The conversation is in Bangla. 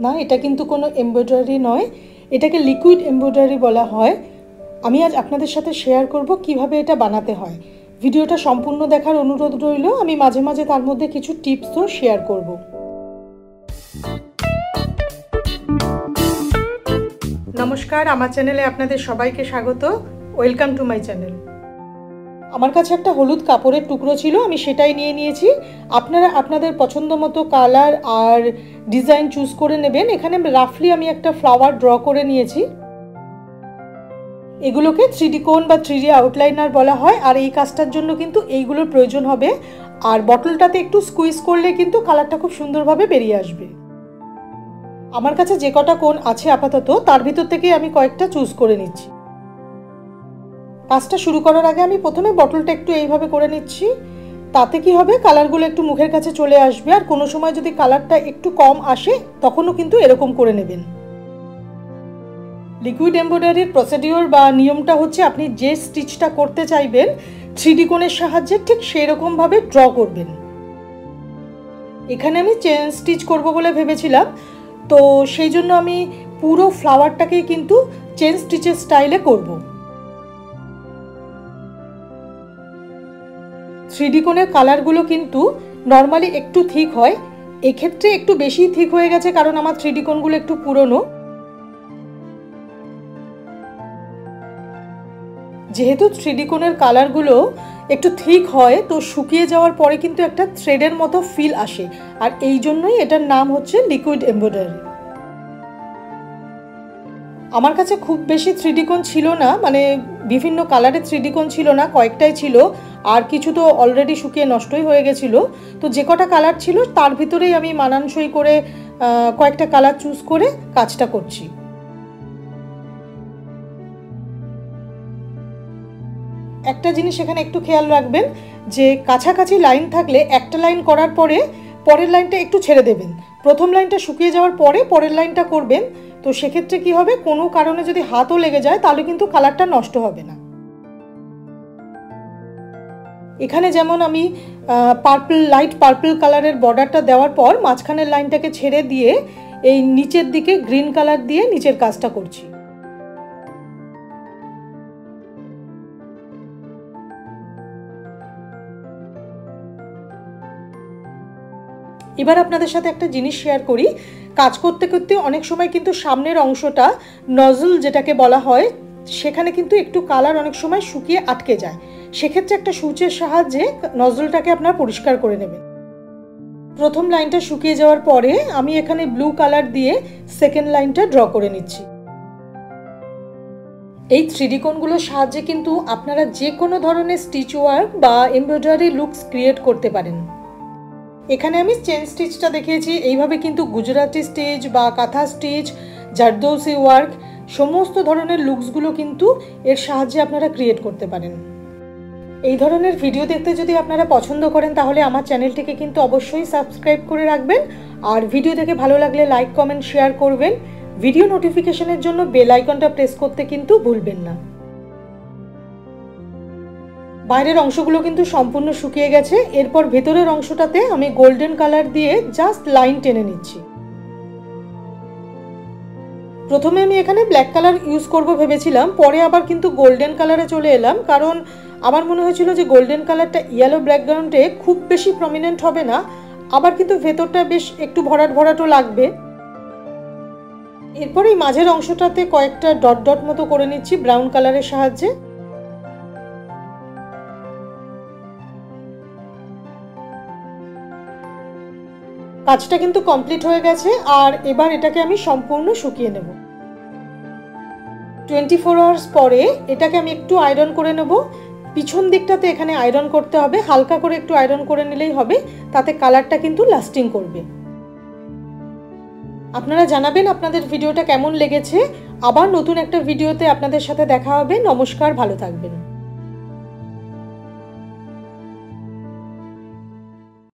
না, এটা কিন্তু কোনো এমব্রয়ডারি নয়, এটাকে লিকুইড এমব্রয়ডারি বলা হয়। আমি আজ আপনাদের সাথে শেয়ার করব কিভাবে এটা বানাতে হয়। ভিডিওটা সম্পূর্ণ দেখার অনুরোধ রইল। আমি মাঝে মাঝে তার মধ্যে কিছু টিপসও শেয়ার করব। নমস্কার, আমার চ্যানেলে আপনাদের সবাইকে স্বাগত। Welcome to my channel. আমার কাছে একটা হলুদ কাপড়ের টুকরো ছিল, আমি সেটাই নিয়ে নিয়েছি। আপনারা আপনাদের পছন্দ মতো কালার আর ডিজাইন চুজ করে নেবেন। এখানে রাফলি আমি একটা ফ্লাওয়ার ড্র করে নিয়েছি। এগুলোকে 3D কোন বা 3D আউটলাইনার বলা হয়, আর এই কাজটার জন্য কিন্তু এইগুলোর প্রয়োজন হবে। আর বটলটাতে একটু স্কুইজ করলে কিন্তু কালারটা খুব সুন্দরভাবে বেরিয়ে আসবে। আমার কাছে যে কটা কোন আছে আপাতত, তার ভিতর থেকে আমি কয়েকটা চুজ করে নিচ্ছি। কাজটা শুরু করার আগে আমি প্রথমে বটলটা একটু এইভাবে করে নিচ্ছি। তাতে কি হবে, কালারগুলো একটু মুখের কাছে চলে আসবে। আর কোনো সময় যদি কালারটা একটু কম আসে তখনও কিন্তু এরকম করে নেবেন। লিকুইড এমব্রয়ডারির প্রসিডিওর বা নিয়মটা হচ্ছে, আপনি যে স্টিচটা করতে চাইবেন 3D কোণের সাহায্যে ঠিক সেই রকমভাবে ড্র করবেন। এখানে আমি চেন স্টিচ করব বলে ভেবেছিলাম, তো সেই জন্য আমি পুরো ফ্লাওয়ারটাকেই কিন্তু চেন স্টিচের স্টাইলে করব। 3D কোণের কালারগুলো কিন্তু নর্মালি একটু থিক হয়, এক্ষেত্রে একটু বেশি থিক হয়ে গেছে কারণ আমার 3D কোণগুলো একটু পুরনো। যেহেতু 3D কোণের কালারগুলো একটু থিক হয়, তো শুকিয়ে যাওয়ার পরে কিন্তু একটা থ্রেডের মতো ফিল আসে, আর এই জন্যই এটার নাম হচ্ছে লিকুইড এমব্রয়ডারি। আমার কাছে খুব বেশি 3D কোণ ছিল না, মানে বিভিন্ন কালারের 3D কোণ ছিল না, কয়েকটাই ছিল, আর কিছু তো অলরেডি শুকিয়ে নষ্টই হয়ে গেছিলো। তো যে কটা কালার ছিল তার ভিতরেই আমি মানানসই করে কয়েকটা কালার চুজ করে কাজটা করছি। একটা জিনিস এখানে একটু খেয়াল রাখবেন, যে কাছাকাছি লাইন থাকলে একটা লাইন করার পরে পরের লাইনটা একটু ছেড়ে দেবেন। প্রথম লাইনটা শুকিয়ে যাওয়ার পরে পরের লাইনটা করবেন, তো সেক্ষেত্রে কি হবে, কোনো কারণে যদি হাতও লেগে যায় তাহলে কিন্তু কালারটা নষ্ট হবে না। এখানে যেমন আমি লাইট পার্পল কালারের বর্ডারটা দেওয়ার পর মাঝখানের লাইনটাকে ছেড়ে দিয়ে এই নিচের দিকে গ্রিন কালার দিয়ে নিচের কাজটা করছি। এবার আপনাদের সাথে একটা জিনিস শেয়ার করি। কাজ করতে করতে অনেক সময় কিন্তু সামনের অংশটা, নজল যেটাকে বলা হয়, সেখানে কিন্তু একটু কালার অনেক সময় শুকিয়ে আটকে যায়। সেক্ষেত্রে একটা সুচের সাহায্যে নজলটাকে আপনারা পরিষ্কার করে নেবেন। প্রথম লাইনটা শুকিয়ে যাওয়ার পরে আমি এখানে ব্লু কালার দিয়ে সেকেন্ড লাইনটা ড্র করে নিচ্ছি। এই 3D কোণগুলোর সাহায্যে কিন্তু আপনারা যে কোনো ধরনের স্টিচ ওয়ার্ক বা এমব্রয়ডারি লুকস ক্রিয়েট করতে পারেন। এখানে আমি চেন স্টিচটা দেখিয়েছি, এইভাবে কিন্তু গুজরাটি স্টিচ বা কাঁথা স্টিচ, জারদৌসি ওয়ার্ক, সমস্ত ধরনের লুকসগুলো কিন্তু এর সাহায্যে আপনারা ক্রিয়েট করতে পারেন। এই ধরনের ভিডিও দেখতে যদি আপনারা পছন্দ করেন তাহলে আমার চ্যানেলটিকে কিন্তু অবশ্যই সাবস্ক্রাইব করে রাখবেন, আর ভিডিও দেখে ভালো লাগলে লাইক কমেন্ট শেয়ার করবেন। ভিডিও নোটিফিকেশনের জন্য বেল আইকনটা প্রেস করতে কিন্তু ভুলবেন না। বাইরের অংশগুলো কিন্তু সম্পূর্ণ শুকিয়ে গেছে। এরপর ভেতরের অংশটাতে আমি গোল্ডেন কালার দিয়ে জাস্ট লাইন টেনে নিচ্ছি। প্রথমে আমি এখানে ব্ল্যাক কালার ইউজ করব ভেবেছিলাম, পরে আবার কিন্তু গোল্ডেন কালারে চলে এলাম, কারণ আমার মনে হয়েছিল যে গোল্ডেন কালারটা ইয়েলো ব্যাকগ্রাউন্ডে খুব বেশি প্রমিনেন্ট হবে না, আবার কিন্তু ভেতরটা বেশ একটু ভরাট ভরাটও লাগবে। এরপর এই মাঝের অংশটাতে কয়েকটা ডট ডট মতো করে নিচ্ছি ব্রাউন কালারের সাহায্যে। কাজটা কিন্তু কমপ্লিট হয়ে গেছে, আর এবার এটাকে আমি সম্পূর্ণ শুকিয়ে নেব। 24 আওয়ার্স পরে এটাকে আমি একটু আয়রন করে নেব। পিছন দিকটাতে এখানে আয়রন করতে হবে, হালকা করে একটু আয়রন করে নিলেই হবে, তাতে কালারটা কিন্তু লাস্টিং করবে। আপনারা জানাবেন আপনাদের ভিডিওটা কেমন লেগেছে। আবার নতুন একটা ভিডিওতে আপনাদের সাথে দেখা হবে। নমস্কার, ভালো থাকবেন।